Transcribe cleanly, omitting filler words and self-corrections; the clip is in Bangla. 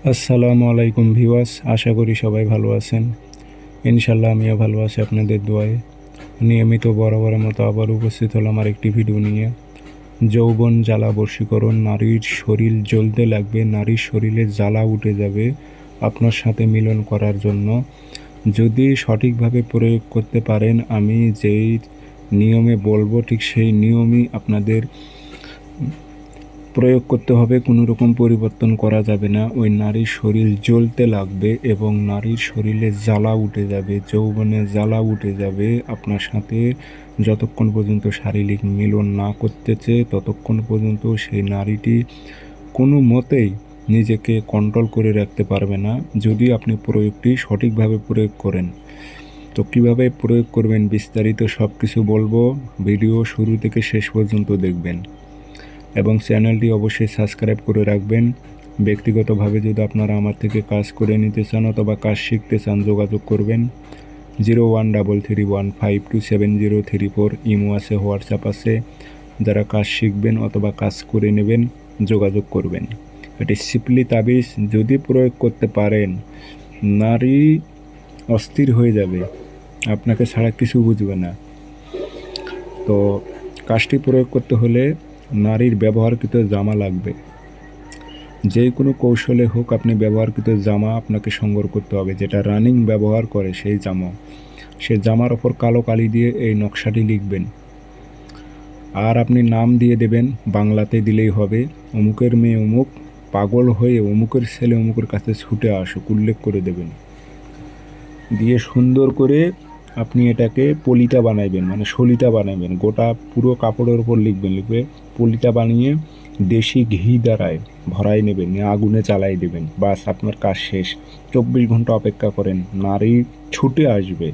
আসসালামু আলাইকুম ভিউয়ার্স, আশা করি সবাই ভালো আছেন। ইনশাল্লাহ আমিও ভালো আছি আপনাদের দোয়ায়। নিয়মিত বরাবরের মতো আবার উপস্থিত হলাম আর একটি ভিডিও নিয়ে। যৌবন জ্বালা বশীকরণ, নারীর শরীর জ্বলতে লাগবে, নারীর শরীরে জ্বালা উঠে যাবে আপনার সাথে মিলন করার জন্য। যদি সঠিকভাবে প্রয়োগ করতে পারেন, আমি যেই নিয়মে বলবো ঠিক সেই নিয়মই আপনাদের প্রয়োগ করতে হবে, কোনো রকম পরিবর্তন করা যাবে না। ওই নারীর শরীর জ্বলতে লাগবে এবং নারীর শরীরে জ্বালা উঠে যাবে, যৌবনে জ্বালা উঠে যাবে আপনার সাথে। যতক্ষণ পর্যন্ত শারীরিক মিলন না করতেছে ততক্ষণ পর্যন্ত সেই নারীটি কোনো মতেই নিজেকে কন্ট্রোল করে রাখতে পারবে না, যদি আপনি প্রয়োগটি সঠিকভাবে প্রয়োগ করেন। তো কীভাবে প্রয়োগ করবেন বিস্তারিত সব কিছু বলবো, ভিডিও শুরু থেকে শেষ পর্যন্ত দেখবেন এবং চ্যানেলটি অবশ্যই সাবস্ক্রাইব করে রাখবেন। ব্যক্তিগতভাবে যদি আপনারা আমার থেকে কাজ করে নিতে চান অথবা কাজ শিখতে চান, যোগাযোগ করবেন 0133152703 ইমো আছে, হোয়াটসঅ্যাপ আছে। যারা কাজ শিখবেন অথবা কাজ করে নেবেন যোগাযোগ করবেন। এটি সিম্পলি তাবিজ, যদি প্রয়োগ করতে পারেন নারী অস্থির হয়ে যাবে, আপনাকে ছাড়া কিছু বুঝবে না। তো কাজটি প্রয়োগ করতে হলে নারীর ব্যবহারকৃত জামা লাগবে। যে কোনো কৌশলে হোক আপনি ব্যবহারকৃত জামা আপনাকে সংগ্রহ করতে হবে, যেটা রানিং ব্যবহার করে সেই জামা। সে জামার ওপর কালো কালি দিয়ে এই নকশাটি লিখবেন, আর আপনি নাম দিয়ে দেবেন, বাংলাতে দিলেই হবে। অমুকের মেয়ে অমুক পাগল হয়ে অমুকের ছেলে অমুকের কাছে ছুটে আসুক, উল্লেখ করে দেবেন। দিয়ে সুন্দর করে আপনি এটাকে পলিটা বানাইবেন, মানে শলিটা বানাইবেন। গোটা পুরো কাপড়ের উপর লিখবে পলিটা বানিয়ে দেশি ঘি দ্বারায় ভরাই নেবেন, নিয়ে আগুনে জ্বালাই দেবেন। বাস আপনার কাজ শেষ। 24 ঘন্টা অপেক্ষা করেন, নারী ছুটে আসবে।